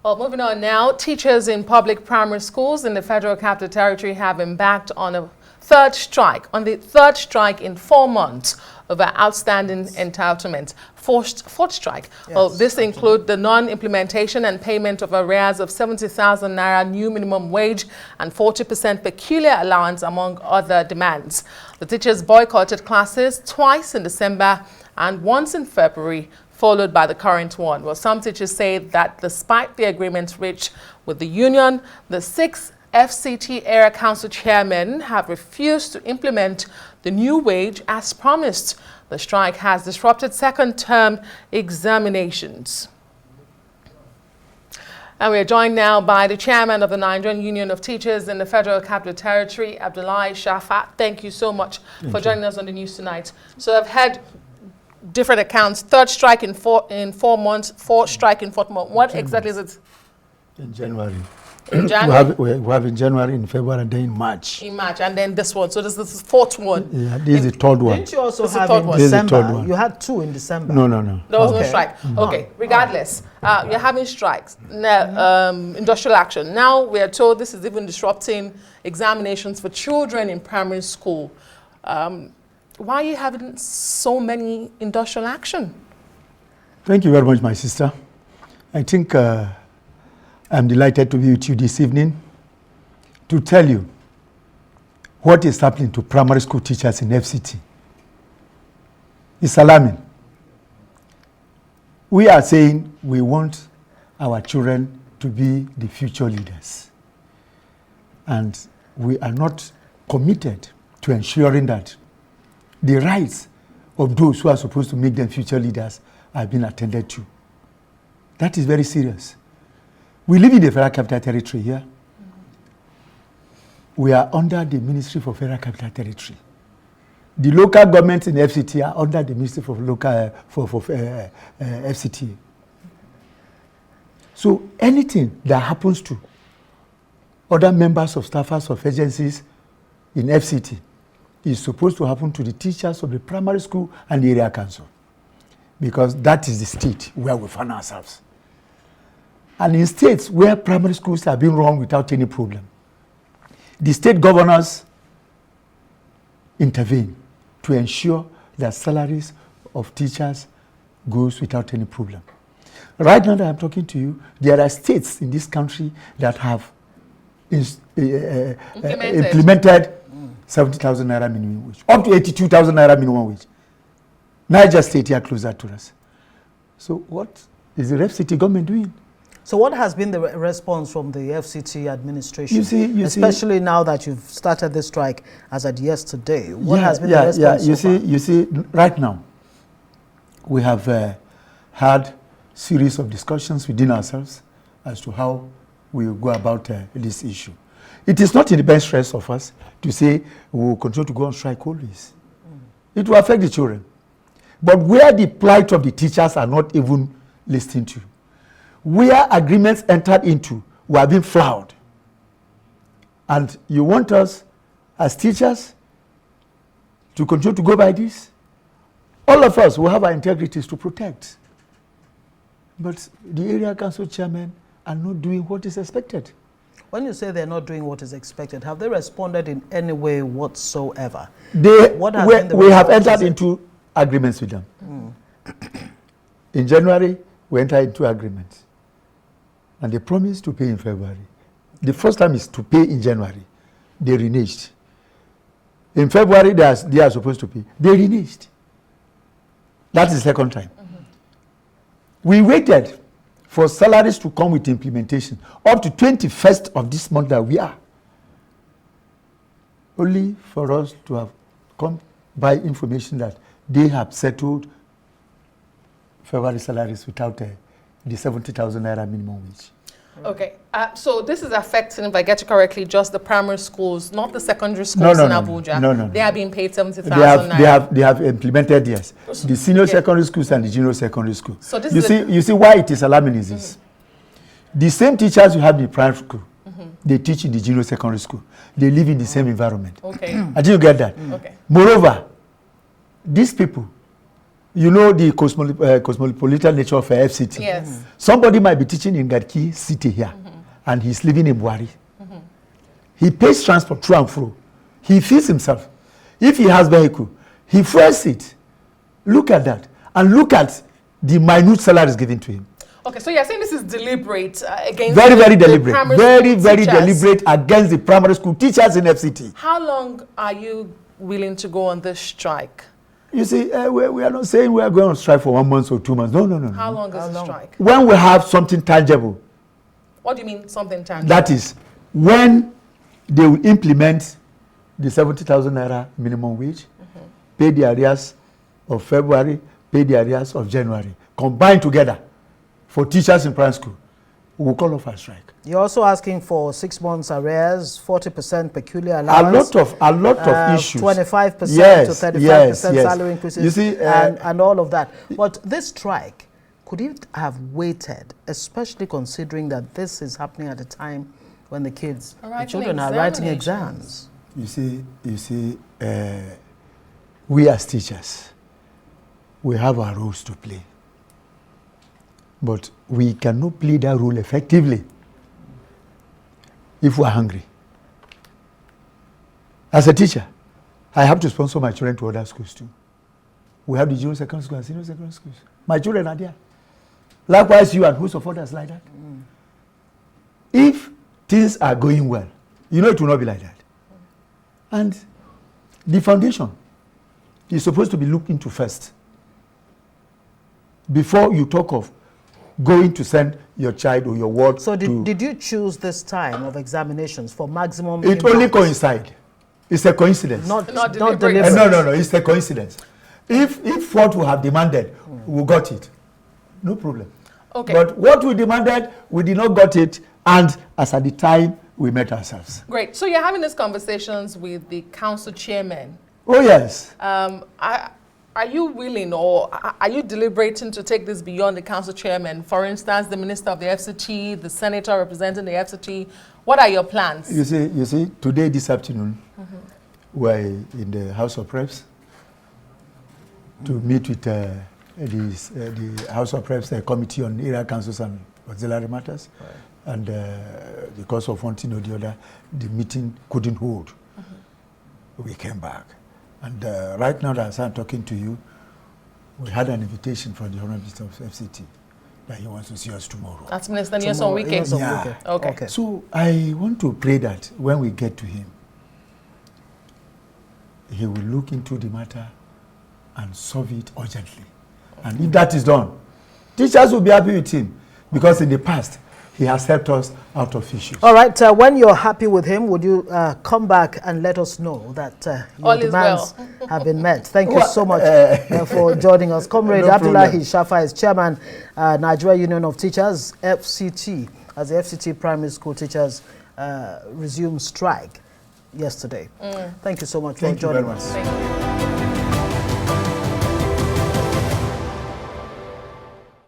Well, moving on now, teachers in public primary schools in the Federal Capital Territory have embarked on the third strike in 4 months over outstanding entitlements. Fourth strike. Yes, well, this includes the non-implementation and payment of arrears of 70,000 naira new minimum wage and 40% peculiar allowance, among other demands. The teachers boycotted classes twice in December and once in February, followed by the current one. Well, some teachers say that despite the agreement reached with the union, the 6 FCT Area Council chairmen have refused to implement the new wage as promised. The strike has disrupted second-term examinations. And we are joined now by the chairman of the Nigerian Union of Teachers in the Federal Capital Territory, Abdullahi Shafa. Thank you so much for joining us on the news tonight. So I've had different accounts. Third strike in 4 months, fourth strike in 4th month. What exactly is it? In January. In January? we have in January, in February, and then in March. In March, and then this one. So this is the 4th one. Yeah, this is the 3rd one. Didn't you also This is have the 3rd in one. This is the December? 3rd one. You had 2 in December. No. There was no Okay. strike. Okay, regardless, you're having strikes, industrial action. Now we are told this is even disrupting examinations for children in primary school. Why are you having so many industrial action? Thank you very much, my sister. I think I'm delighted to be with you this evening to tell you what is happening to primary school teachers in FCT. It's alarming. We are saying we want our children to be the future leaders. And we are not committed to ensuring that the rights of those who are supposed to make them future leaders are being attended to. That is very serious. We live in the Federal Capital Territory here. We are under the Ministry for Federal Capital Territory. The local governments in FCT are under the Ministry for FCT. So anything that happens to other members of staffers of agencies in FCT is supposed to happen to the teachers of the primary school and the area council, because that is the state where we find ourselves. And in states where primary schools have been run without any problem, the state governors intervene to ensure that salaries of teachers goes without any problem. Right now that I'm talking to you, there are states in this country that have implemented 70,000 naira minimum wage, up to 82,000 naira minimum wage. Niger State here closer to us. So what is the FCT government doing? So what has been the response from the FCT administration? You especially now that you've started the strike as at yesterday. What has been the response so far? You see, right now, we have had series of discussions within ourselves as to how we will go about this issue. It is not in the best interest of us to say we will continue to go on strike always. It will affect the children. But where the plight of the teachers are not even listened to, where agreements entered into were being flouted, and you want us as teachers to continue to go by this? All of us will have our integrities to protect. But the area council chairmen are not doing what is expected. When you say they're not doing what is expected, have they responded in any way whatsoever? We have entered into agreements with them. In January, we entered into agreements. And they promised to pay in February. The first time is to pay in January. They reneged. In February, they are supposed to pay. They reneged. That's the second time. We waited for salaries to come with implementation up to 21st of this month that we are. Only for us to have come by information that they have settled February salaries without the 70,000 naira minimum wage. Okay, so this is affecting, if I get it correctly, just the primary schools, not the secondary schools in Abuja. No. They are being paid 70,000 naira. They have implemented, yes. The senior secondary schools and the junior secondary school. So this you see why it is alarming is this. The same teachers you have in the primary school, they teach in the junior secondary school. They live in the same environment. Okay. I didn't get that. Okay. Moreover, these people You know the cosmopolitan nature of FCT. Yes. Somebody might be teaching in Garki City here, and he's living in Buhari. He pays transport through and through. He feeds himself. If he has vehicle, he fuels it. Look at that. And look at the minute salaries given to him. Okay, so you're saying this is deliberate against Very the deliberate. primary Very school teachers. deliberate against the primary school teachers in FCT. How long are you willing to go on this strike? You see, we are not saying we are going on strike for 1 month or 2 months. No. How long is the strike? When we have something tangible. What do you mean something tangible? That is, when they will implement the 70,000 naira minimum wage, pay the arrears of February, pay the arrears of January, combined together for teachers in primary school, we will call off a strike. You're also asking for 6 months arrears, 40% peculiar allowance. A lot of issues. 25% yes, to 35% yes. salary increases, you see, and all of that. But this strike, could it have waited, especially considering that this is happening at a time when the children are writing exams? You see, we as teachers, we have our roles to play. But we cannot play that role effectively if we are hungry. As a teacher, I have to sponsor my children to other schools too. We have the junior secondary school and senior secondary schools. My children are there. Likewise, you and host of others like that. If things are going well, you know it will not be like that. And the foundation is supposed to be looked into first before you talk of going to send your child or your ward. So did you choose this time of examinations for maximum It impact? only coincides. It's a coincidence. Not deliberate. deliberate. No, it's a coincidence. If what we have demanded, we got it, no problem. Okay. But what we demanded, we did not got it, and as at the time, we met ourselves. Great. So you're having these conversations with the council chairman. Oh, yes. Are you willing or are you deliberating to take this beyond the council chairman? For instance, the minister of the FCT, the senator representing the FCT. What are your plans? You see, today, this afternoon, we're in the House of Reps to meet with the House of Reps Committee on Area Councils and Auxiliary Matters. Right. And because of one thing or the other, the meeting couldn't hold. We came back. And right now, as I'm talking to you, we had an invitation from the Honorable Minister of FCT that he wants to see us tomorrow. That's Minister Nyesom Wike. Yeah. Okay. So I want to pray that when we get to him, he will look into the matter and solve it urgently. And if that is done, teachers will be happy with him because in the past, he has helped us out of issues. All right. When you're happy with him, would you come back and let us know that your demands have been met? Thank you so much for joining us. Comrade Abdullahi Shafa is chairman, Nigeria Union of Teachers, FCT, as the FCT primary school teachers resumed strike yesterday. Thank you so much for joining us. Thank you.